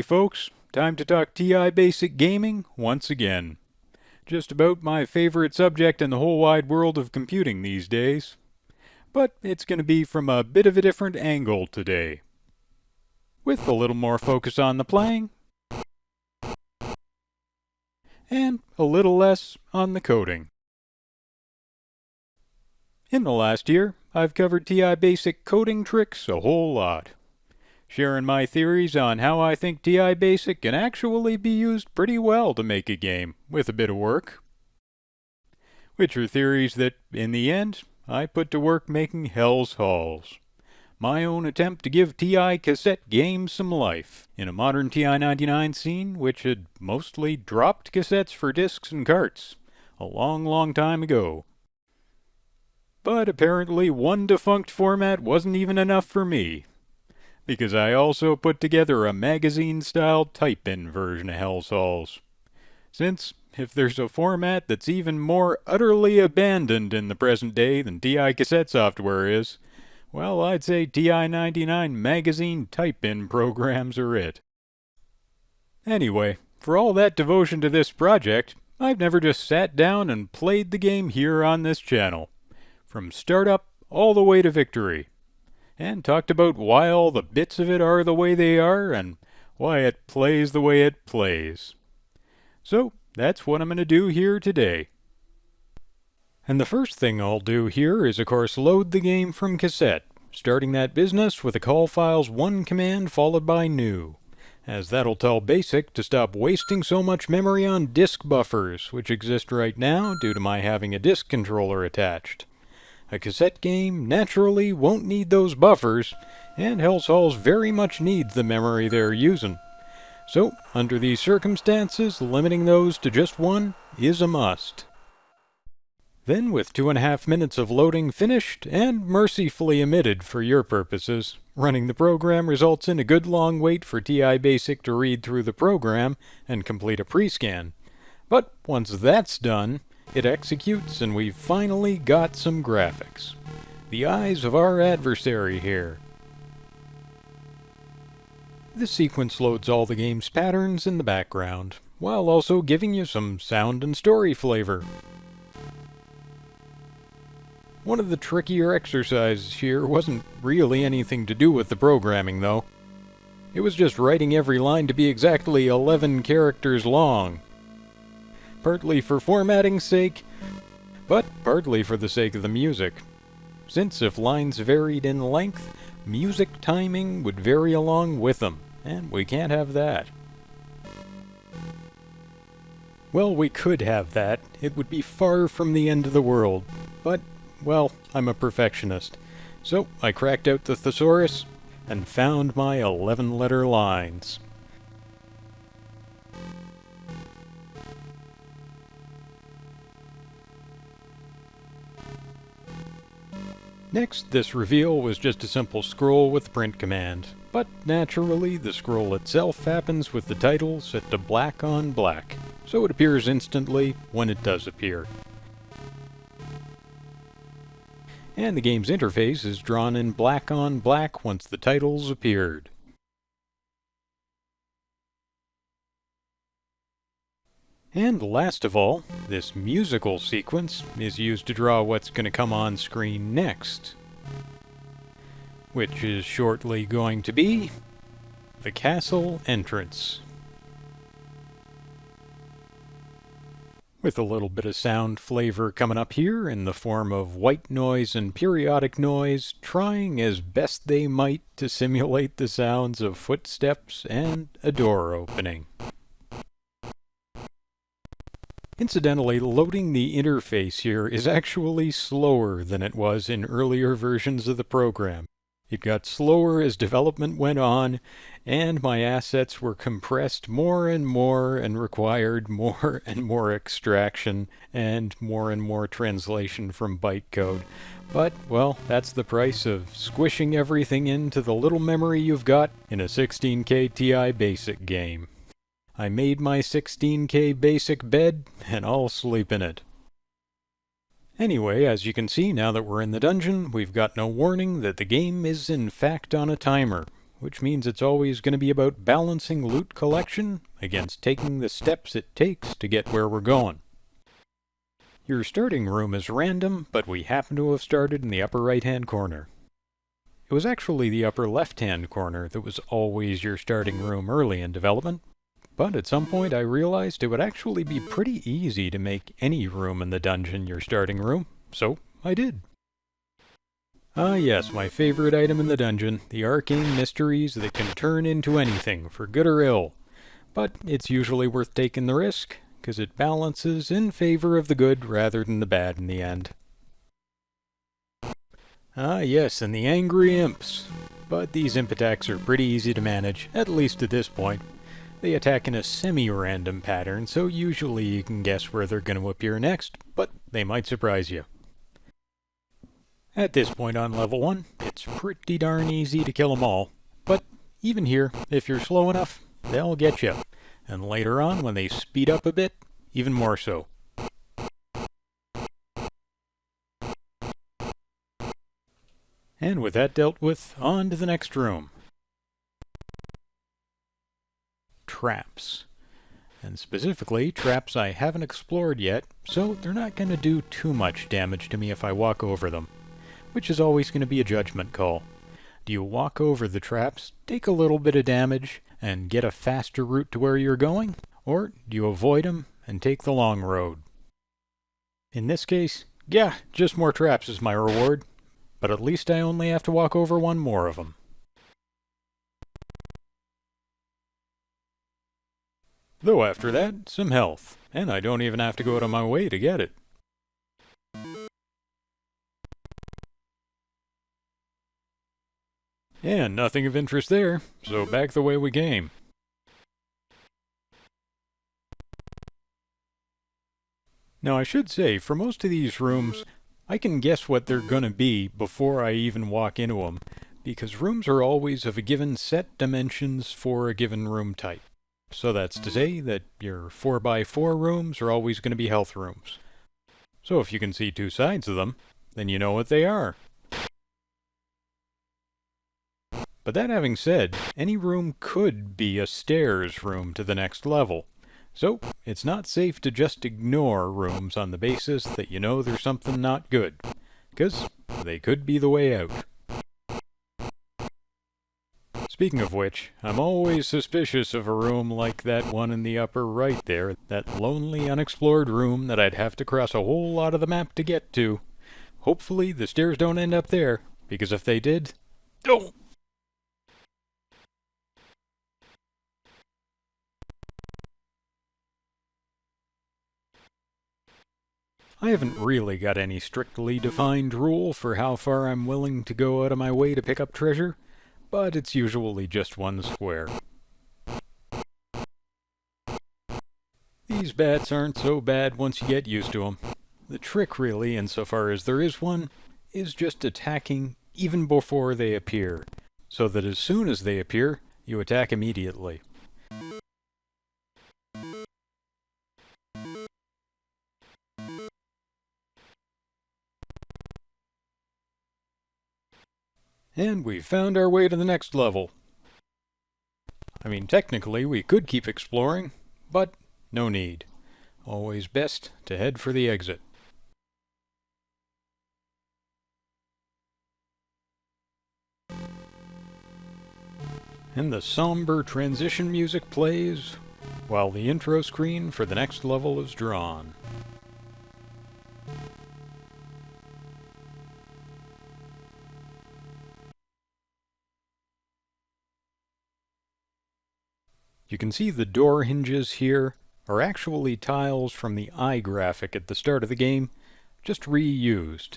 folks. Time to talk TI Basic Gaming once again. Just about my favorite subject in the whole wide world of computing these days. But it's going to be from a bit of a different angle today. With a little more focus on the playing, and a little less on the coding. In the last year, I've covered TI Basic coding tricks a whole lot, sharing my theories on how I think TI Basic can actually be used pretty well to make a game, with a bit of work. Which are theories that, in the end, I put to work making Hell's Halls, my own attempt to give TI cassette games some life, in a modern TI-99 scene which had mostly dropped cassettes for discs and carts, a long time ago. But apparently one defunct format wasn't even enough for me, because I also put together a magazine-style type-in version of Hell's Halls. Since, if there's a format that's even more utterly abandoned in the present day than TI cassette software is, well, I'd say TI-99 magazine type-in programs are it. Anyway, for all that devotion to this project, I've never just sat down and played the game here on this channel, from startup all the way to victory, and talked about why all the bits of it are the way they are, and why it plays the way it plays. So, that's what I'm going to do here today. And the first thing I'll do here is, of course, load the game from cassette, starting that business with a call files one command followed by new, as that'll tell BASIC to stop wasting so much memory on disk buffers, which exist right now due to my having a disk controller attached. A cassette game naturally won't need those buffers, and Hell's Halls very much needs the memory they're using. So, under these circumstances, limiting those to just one is a must. Then, with 2.5 minutes of loading finished, and mercifully omitted for your purposes, running the program results in a good long wait for TI Basic to read through the program and complete a pre-scan. But once that's done, it executes and we've finally got some graphics. The eyes of our adversary here. This sequence loads all the game's patterns in the background, while also giving you some sound and story flavor. One of the trickier exercises here wasn't really anything to do with the programming, though. It was just writing every line to be exactly 11 characters long. Partly for formatting's sake, but partly for the sake of the music. Since if lines varied in length, music timing would vary along with them, and we can't have that. Well, we could have that. It would be far from the end of the world, but well, I'm a perfectionist, so I cracked out the thesaurus and found my 11-letter lines. Next, this reveal was just a simple scroll with the print command, but naturally the scroll itself happens with the title set to black on black, so it appears instantly when it does appear. And the game's interface is drawn in black on black once the titles appeared. And last of all, this musical sequence is used to draw what's going to come on screen next, which is shortly going to be the castle entrance. With a little bit of sound flavor coming up here in the form of white noise and periodic noise, trying as best they might to simulate the sounds of footsteps and a door opening. Incidentally, loading the interface here is actually slower than it was in earlier versions of the program. It got slower as development went on, and my assets were compressed more and required more and more extraction and more translation from bytecode. But, well, that's the price of squishing everything into the little memory you've got in a 16K TI Basic game. I made my 16K Basic bed, and I'll sleep in it. Anyway, as you can see, now that we're in the dungeon, we've got no warning that the game is in fact on a timer, which means it's always going to be about balancing loot collection against taking the steps it takes to get where we're going. Your starting room is random, but we happen to have started in the upper right-hand corner. It was actually the upper left-hand corner that was always your starting room early in development, but at some point I realized it would actually be pretty easy to make any room in the dungeon your starting room, so I did. Ah yes, my favorite item in the dungeon, the arcane mysteries that can turn into anything, for good or ill. But it's usually worth taking the risk, because it balances in favor of the good rather than the bad in the end. Ah yes, and the angry imps. But these imp attacks are pretty easy to manage, at least at this point. They attack in a semi-random pattern, so usually you can guess where they're going to appear next, but they might surprise you. At this point on level 1, it's pretty darn easy to kill them all, but even here, if you're slow enough, they'll get you, and later on when they speed up a bit, even more so. And with that dealt with, on to the next room. Traps. And specifically, traps I haven't explored yet, so they're not going to do too much damage to me if I walk over them, which is always going to be a judgment call. Do you walk over the traps, take a little bit of damage, and get a faster route to where you're going? Or do you avoid them and take the long road? In this case, yeah, just more traps is my reward, but at least I only have to walk over one more of them. Though after that, some health, and I don't even have to go out of my way to get it. And nothing of interest there, so back the way we came. Now I should say, for most of these rooms, I can guess what they're gonna be before I even walk into them, because rooms are always of a given set dimensions for a given room type. So that's to say that your 4x4 rooms are always going to be health rooms. So if you can see two sides of them, then you know what they are. But that having said, any room could be a stairs room to the next level. So it's not safe to just ignore rooms on the basis that you know there's something not good, because they could be the way out. Speaking of which, I'm always suspicious of a room like that one in the upper right there, that lonely unexplored room that I'd have to cross a whole lot of the map to get to. Hopefully the stairs don't end up there, because if they did... Oh! I haven't really got any strictly defined rule for how far I'm willing to go out of my way to pick up treasure, but it's usually just one square. These bats aren't so bad once you get used to them. The trick really, insofar as there is one, is just attacking even before they appear, so that as soon as they appear, you attack immediately. And we've found our way to the next level. I mean, technically we could keep exploring, but no need. Always best to head for the exit. And the somber transition music plays, while the intro screen for the next level is drawn. You can see the door hinges here are actually tiles from the eye graphic at the start of the game, just reused.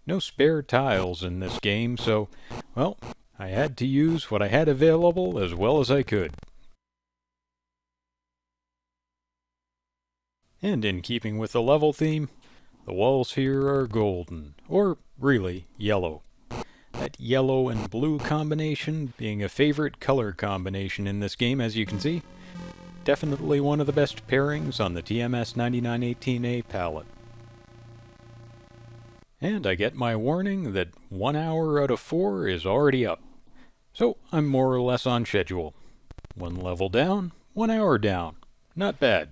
No spare tiles in this game, so, well, I had to use what I had available as well as I could. And in keeping with the level theme, the walls here are golden, or really yellow. That yellow and blue combination being a favorite color combination in this game, as you can see. Definitely one of the best pairings on the TMS 9918A palette. And I get my warning that 1 hour out of 4 is already up. So I'm more or less on schedule. 1 level down, 1 hour down. Not bad.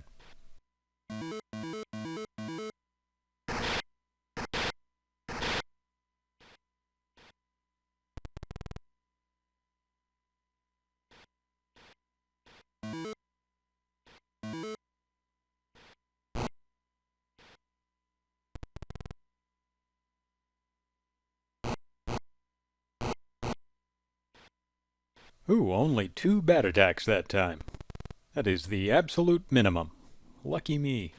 Ooh, only 2 bat attacks that time. That is the absolute minimum. Lucky me.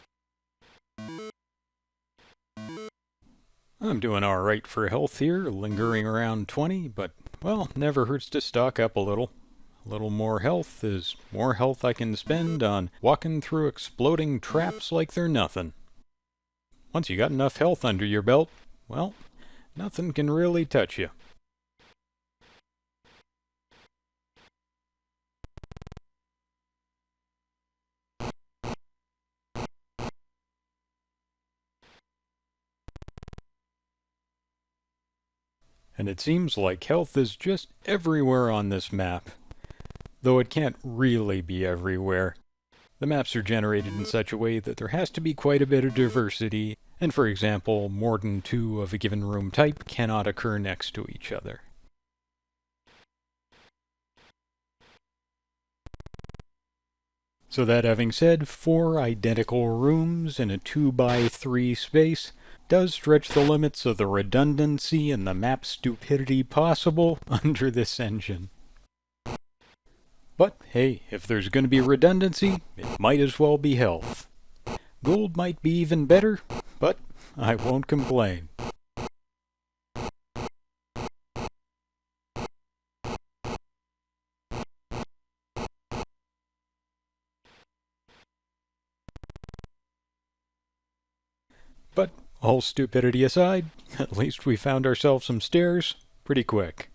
I'm doing alright for health here, lingering around 20, but, well, never hurts to stock up a little. A little more health is more health I can spend on walking through exploding traps like they're nothing. Once you got enough health under your belt, well, nothing can really touch you. And it seems like health is just everywhere on this map. Though it can't really be everywhere. The maps are generated in such a way that there has to be quite a bit of diversity, and for example, more than 2 of a given room type cannot occur next to each other. So that having said, 4 identical rooms in a 2x3 space does stretch the limits of the redundancy and the map stupidity possible under this engine. But hey, if there's going to be redundancy, it might as well be health. Gold might be even better, but I won't complain. But all stupidity aside, at least we found ourselves some stairs pretty quick.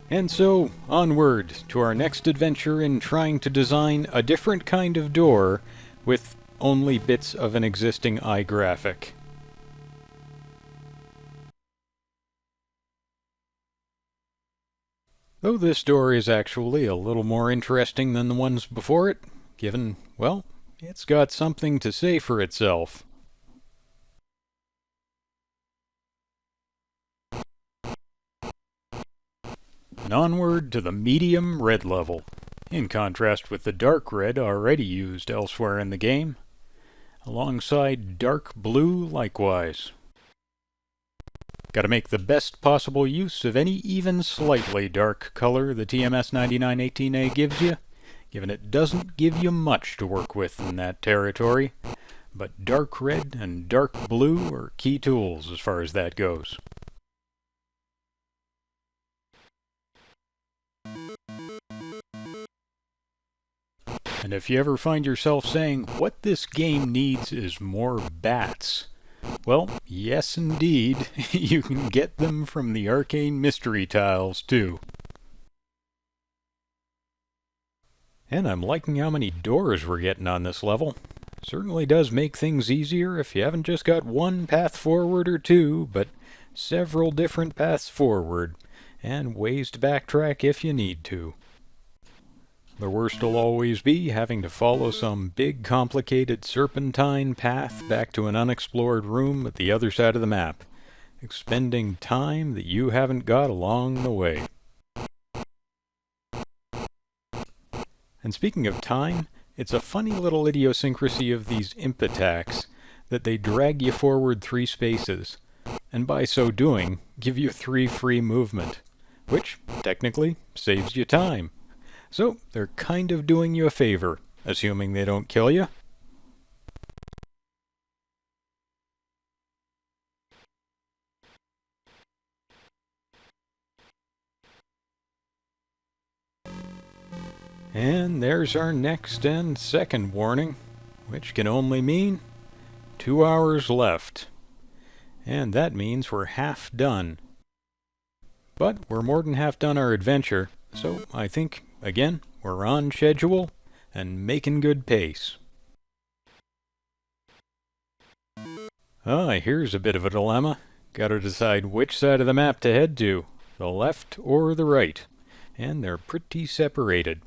And so, onward to our next adventure in trying to design a different kind of door with only bits of an existing iGraphic. Though this door is actually a little more interesting than the ones before it, given, well, it's got something to say for itself. And onward to the medium red level, in contrast with the dark red already used elsewhere in the game, alongside dark blue likewise. Gotta make the best possible use of any even slightly dark color the TMS 9918A gives you, given it doesn't give you much to work with in that territory, but dark red and dark blue are key tools as far as that goes. And if you ever find yourself saying, what this game needs is more bats, well, yes indeed, you can get them from the arcane mystery tiles too. And I'm liking how many doors we're getting on this level. Certainly does make things easier if you haven't just got one path forward or two, but several different paths forward, and ways to backtrack if you need to. The worst will always be having to follow some big complicated serpentine path back to an unexplored room at the other side of the map, expending time that you haven't got along the way. And speaking of time, it's a funny little idiosyncrasy of these imp attacks that they drag you forward 3 spaces, and by so doing, give you 3 free movement, which, technically, saves you time. So, they're kind of doing you a favor, assuming they don't kill you. And there's our next and second warning, which can only mean 2 hours left. And that means we're half done. But we're more than half done our adventure, so I think, again, we're on schedule and making good pace. Here's a bit of a dilemma. Gotta decide which side of the map to head to, the left or the right. And they're pretty separated.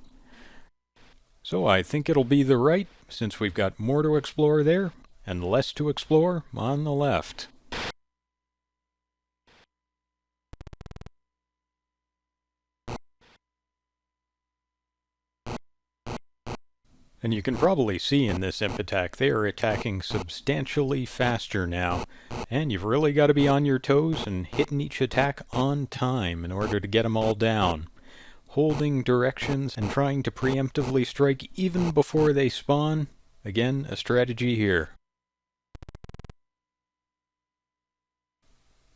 So I think it'll be the right, since we've got more to explore there, and less to explore on the left. And you can probably see in this imp attack they are attacking substantially faster now, and you've really got to be on your toes and hitting each attack on time in order to get them all down. Holding directions and trying to preemptively strike even before they spawn, again, a strategy here.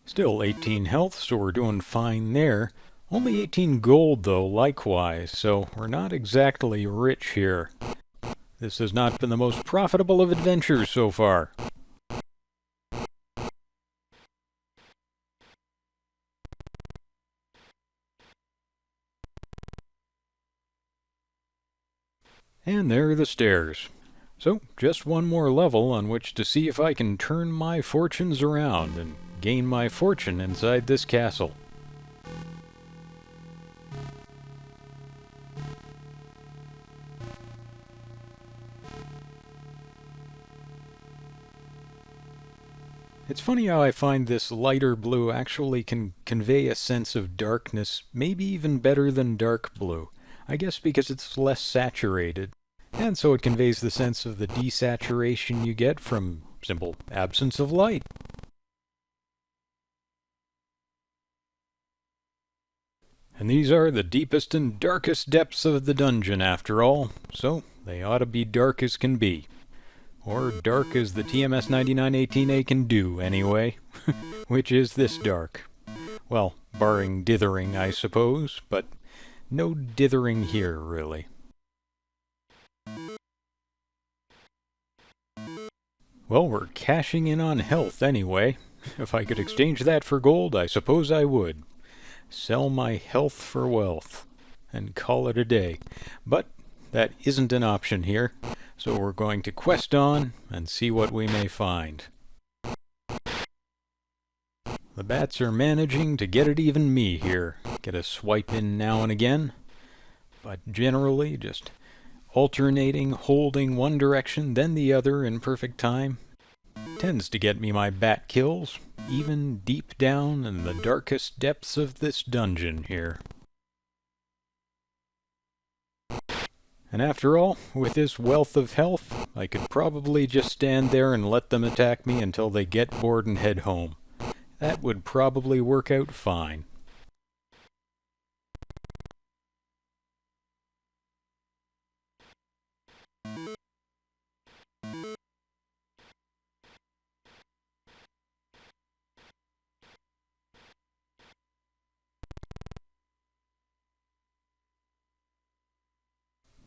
Still 18 health, so we're doing fine there. Only 18 gold though, likewise, so we're not exactly rich here. This has not been the most profitable of adventures so far. And there are the stairs. So, just one more level on which to see if I can turn my fortunes around and gain my fortune inside this castle. It's funny how I find this lighter blue actually can convey a sense of darkness, maybe even better than dark blue. I guess because it's less saturated. And so it conveys the sense of the desaturation you get from simple absence of light. And these are the deepest and darkest depths of the dungeon after all, so they ought to be dark as can be. Or dark as the TMS 9918A can do, anyway. Which is this dark. Well, barring dithering, I suppose, but no dithering here, really. Well, we're cashing in on health, anyway. If I could exchange that for gold, I suppose I would. Sell my health for wealth, and call it a day. But that isn't an option here. So we're going to quest on and see what we may find. The bats are managing to get it even me here. Get a swipe in now and again. But generally just alternating, holding one direction then the other in perfect time. Tends to get me my bat kills, even deep down in the darkest depths of this dungeon here. And after all, with this wealth of health, I could probably just stand there and let them attack me until they get bored and head home. That would probably work out fine.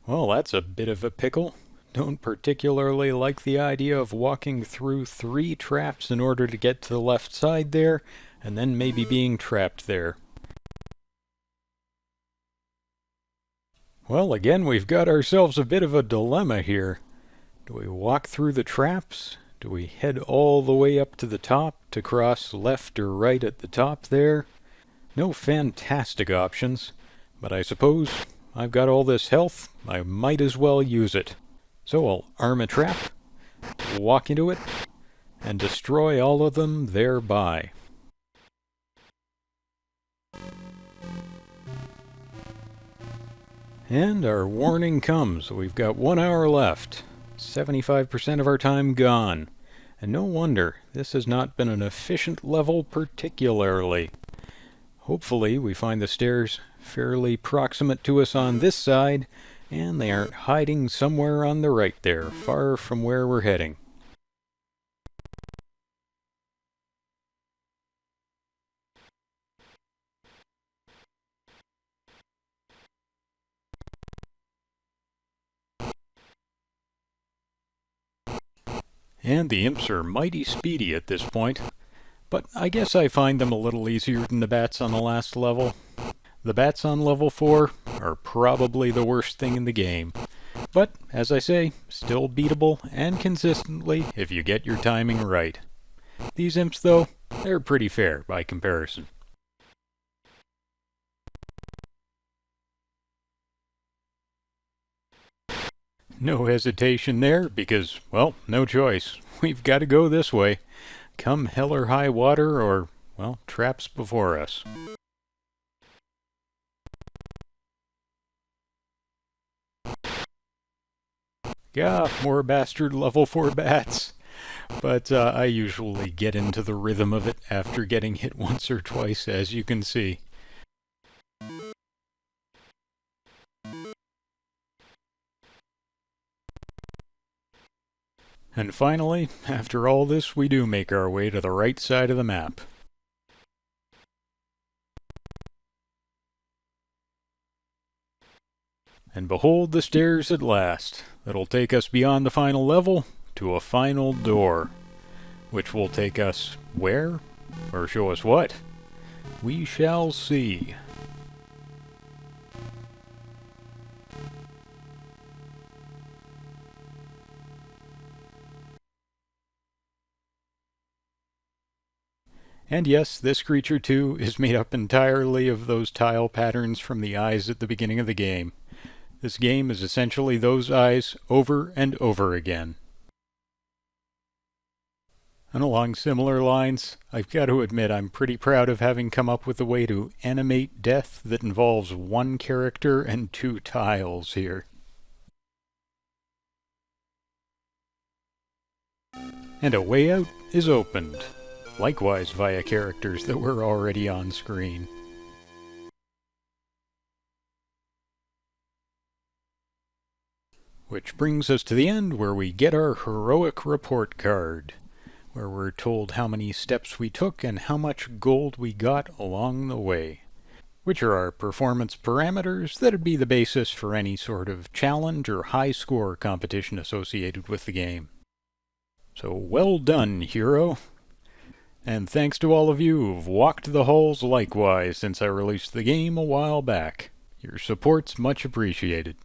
Well, that's a bit of a pickle. Don't particularly like the idea of walking through 3 traps in order to get to the left side there, and then maybe being trapped there. Well, again, we've got ourselves a bit of a dilemma here. Do we walk through the traps? Do we head all the way up to the top to cross left or right at the top there? No fantastic options, but I suppose I've got all this health, I might as well use it. So I'll arm a trap, walk into it, and destroy all of them thereby. And our warning comes. We've got 1 hour left. 75% of our time gone. And no wonder, this has not been an efficient level particularly. Hopefully we find the stairs fairly proximate to us on this side, and they aren't hiding somewhere on the right there, far from where we're heading. And the imps are mighty speedy at this point, but I guess I find them a little easier than the bats on the last level. The bats on level 4 are probably the worst thing in the game. But, as I say, still beatable and consistently if you get your timing right. These imps, though, they're pretty fair by comparison. No hesitation there, because, well, no choice. We've got to go this way. Come hell or high water, or, well, traps before us. Yeah, more bastard level 4 bats. But I usually get into the rhythm of it after getting hit once or twice, as you can see. And finally, after all this, we do make our way to the right side of the map. And behold the stairs at last. That'll take us beyond the final level to a final door. Which will take us where? Or show us what? We shall see. And yes, this creature too is made up entirely of those tile patterns from the eyes at the beginning of the game. This game is essentially those eyes over and over again. And along similar lines, I've got to admit I'm pretty proud of having come up with a way to animate death that involves one character and 2 tiles here. And a way out is opened, likewise via characters that were already on screen. Which brings us to the end where we get our heroic report card, where we're told how many steps we took and how much gold we got along the way, which are our performance parameters that'd be the basis for any sort of challenge or high score competition associated with the game. So well done, hero! And thanks to all of you who've walked the halls likewise since I released the game a while back. Your support's much appreciated.